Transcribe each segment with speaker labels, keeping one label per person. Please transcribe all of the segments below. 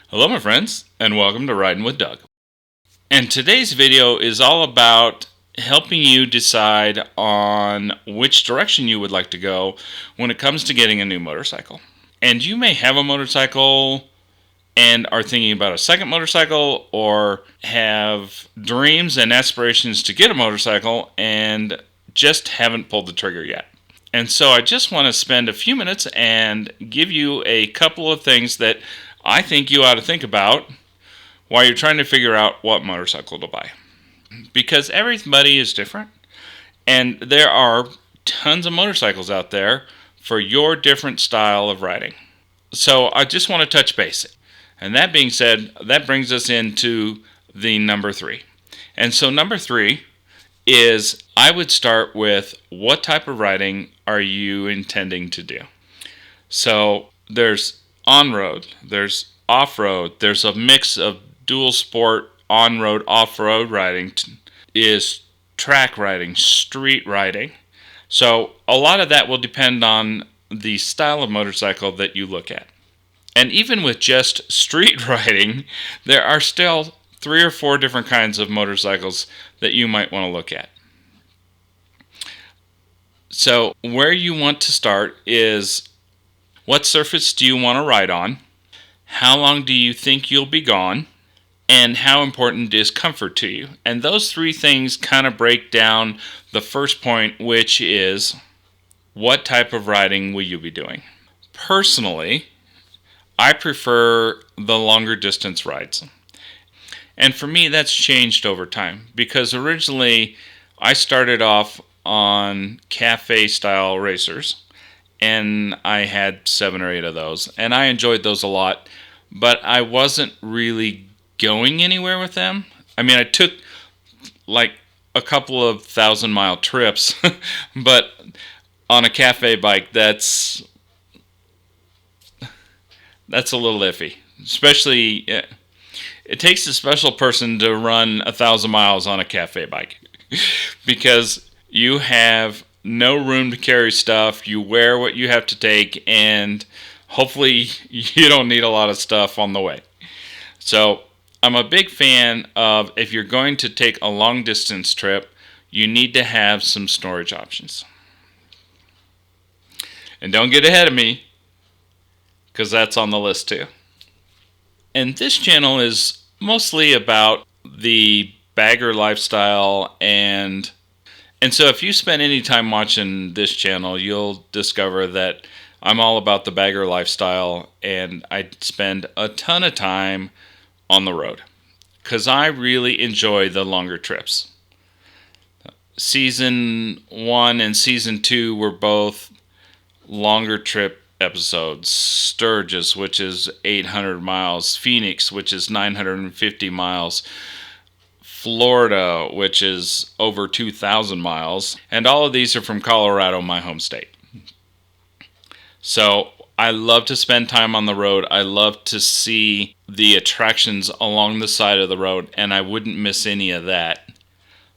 Speaker 1: Hello my friends, and welcome to Riding with Doug. And today's video is all about helping you decide on which direction you would like to go when it comes to getting a new motorcycle. And you may have a motorcycle and are thinking about a second motorcycle, or have dreams and aspirations to get a motorcycle and just haven't pulled the trigger yet. And so I just want to spend a few minutes and give you a couple of things that I think you ought to think about while you're trying to figure out what motorcycle to buy. Because everybody is different, and there are tons of motorcycles out there for your different style of riding. So I just want to touch base. And that being said, that brings us into the number 3. And so number 3 is, I would start with, what type of riding are you intending to do? So there's on-road, there's off-road, there's a mix of dual sport, on-road, off-road riding, is track riding, street riding. So a lot of that will depend on the style of motorcycle that you look at. And even with just street riding, there are still 3 or 4 different kinds of motorcycles that you might want to look at. So where you want to start is, what surface do you want to ride on? How long do you think you'll be gone? And how important is comfort to you? And those 3 things kind of break down the first point, which is, what type of riding will you be doing? Personally, I prefer the longer distance rides. And for me, that's changed over time, because originally I started off on cafe style racers, and I had 7 or 8 of those, and I enjoyed those a lot, but I wasn't really going anywhere with them. I mean, I took like a couple of 1,000-mile trips, but on a cafe bike, that's a little iffy. Especially, it takes a special person to run 1,000 miles on a cafe bike, because you have no room to carry stuff. You wear what you have to take, and hopefully you don't need a lot of stuff on the way. So I'm a big fan of, if you're going to take a long distance trip, you need to have some storage options. And don't get ahead of me, because that's on the list too. And this channel is mostly about the bagger lifestyle, and so if you spend any time watching this channel, you'll discover that I'm all about the bagger lifestyle, and I spend a ton of time on the road because I really enjoy the longer trips. Season 1 and Season 2 were both longer trip episodes. Sturgis, which is 800 miles. Phoenix, which is 950 miles. Florida, which is over 2,000 miles. And all of these are from Colorado, my home state. So I love to spend time on the road. I love to see the attractions along the side of the road, and I wouldn't miss any of that.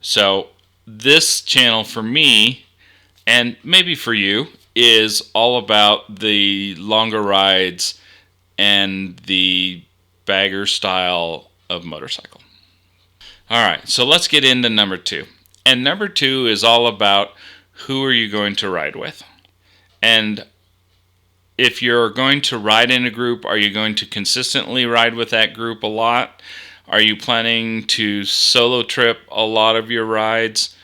Speaker 1: So this channel for me, and maybe for you, is all about the longer rides and the bagger style of motorcycle. Alright, so let's get into number 2. And number 2 is all about, who are you going to ride with? And if you're going to ride in a group, are you going to consistently ride with that group a lot? Are you planning to solo trip a lot of your rides?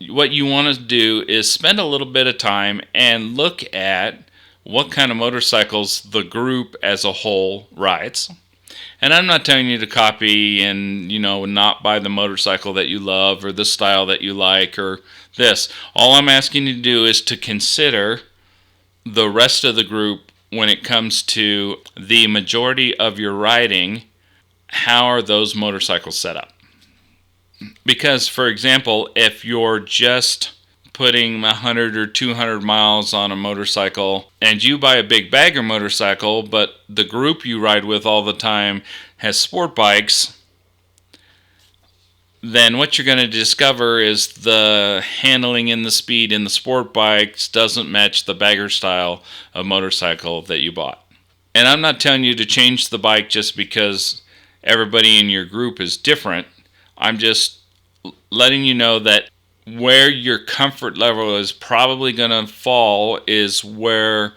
Speaker 1: What you want to do is spend a little bit of time and look at what kind of motorcycles the group as a whole rides. And I'm not telling you to copy and, not buy the motorcycle that you love or the style that you like or this. All I'm asking you to do is to consider the rest of the group when it comes to the majority of your riding. How are those motorcycles set up? Because, for example, if you're just putting 100 or 200 miles on a motorcycle and you buy a big bagger motorcycle, but the group you ride with all the time has sport bikes, then what you're going to discover is the handling and the speed in the sport bikes doesn't match the bagger style of motorcycle that you bought. And I'm not telling you to change the bike just because everybody in your group is different. I'm just letting you know that where your comfort level is probably going to fall is where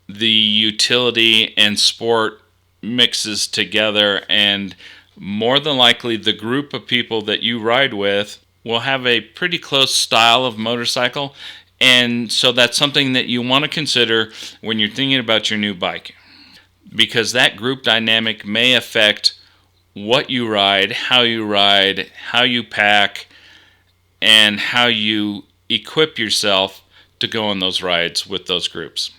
Speaker 1: the utility and sport mixes together, and more than likely the group of people that you ride with will have a pretty close style of motorcycle, and so that's something that you want to consider when you're thinking about your new bike, because that group dynamic may affect what you ride, how you pack, and how you equip yourself to go on those rides with those groups.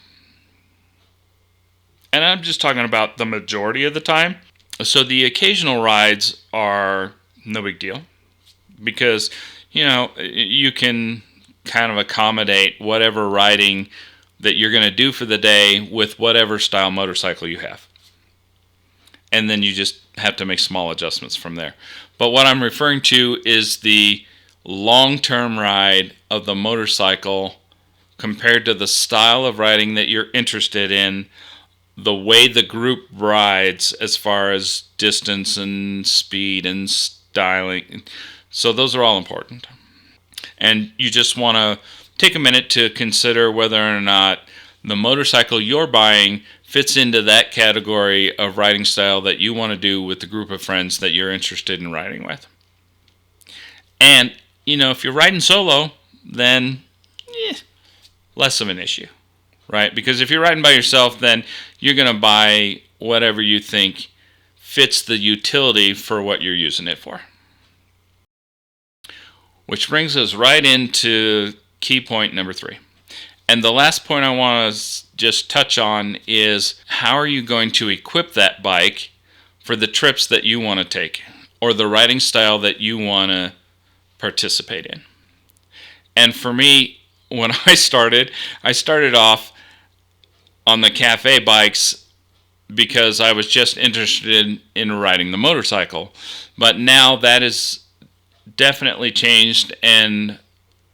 Speaker 1: And I'm just talking about the majority of the time. So the occasional rides are no big deal because, you can kind of accommodate whatever riding that you're going to do for the day with whatever style motorcycle you have. And then you just have to make small adjustments from there. But what I'm referring to is the long-term ride of the motorcycle compared to the style of riding that you're interested in, the way the group rides as far as distance and speed and styling. So those are all important. And you just want to take a minute to consider whether or not the motorcycle you're buying fits into that category of riding style that you want to do with the group of friends that you're interested in riding with. And, if you're riding solo, then less of an issue, right? Because if you're riding by yourself, then you're going to buy whatever you think fits the utility for what you're using it for. Which brings us right into key point number 3. And the last point I want to just touch on is how are you going to equip that bike for the trips that you want to take or the riding style that you want to participate in. And for me, when I started off on the cafe bikes because I was just interested in riding the motorcycle. But now that is definitely changed and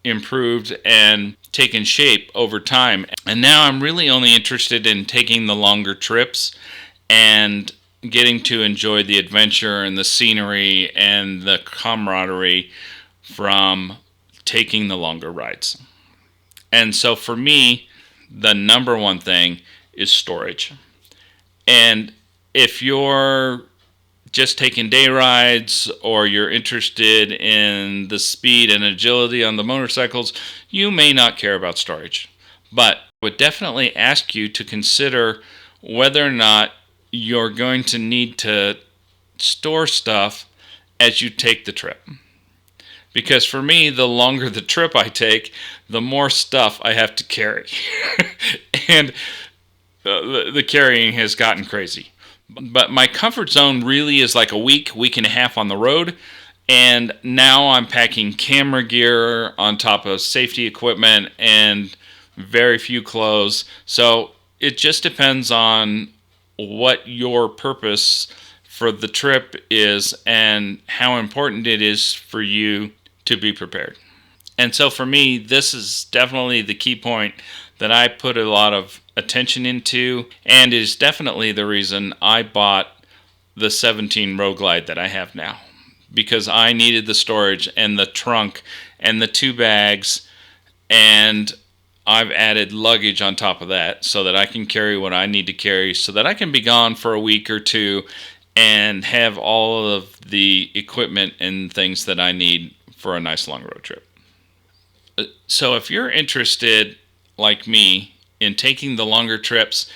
Speaker 1: improved and taken shape over time. And now I'm really only interested in taking the longer trips and getting to enjoy the adventure and the scenery and the camaraderie from taking the longer rides. And so for me, the number one thing is storage. And if you're just taking day rides or you're interested in the speed and agility on the motorcycles, you may not care about storage. But I would definitely ask you to consider whether or not you're going to need to store stuff as you take the trip. Because for me, the longer the trip I take, the more stuff I have to carry. And the carrying has gotten crazy. But my comfort zone really is like a week and a half on the road. And now I'm packing camera gear on top of safety equipment and very few clothes. So it just depends on what your purpose for the trip is and how important it is for you to be prepared. And so for me, this is definitely the key point that I put a lot of attention into, and is definitely the reason I bought the 17 Road Glide that I have now, because I needed the storage and the trunk and the 2 bags, and I've added luggage on top of that so that I can carry what I need to carry so that I can be gone for a week or two and have all of the equipment and things that I need for a nice long road trip. So if you're interested, like me, in taking the longer trips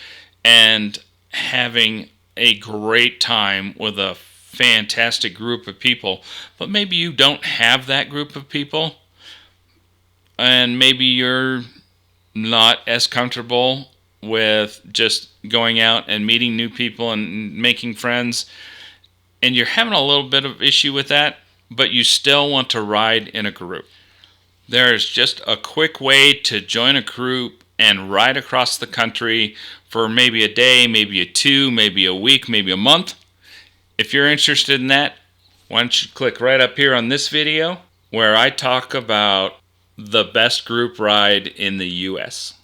Speaker 1: and having a great time with a fantastic group of people, but maybe you don't have that group of people, and maybe you're not as comfortable with just going out and meeting new people and making friends, and you're having a little bit of issue with that, but you still want to ride in a group. There's just a quick way to join a group and ride across the country for maybe a day, maybe a 2, maybe a week, maybe a month. If you're interested in that, why don't you click right up here on this video where I talk about the best group ride in the US.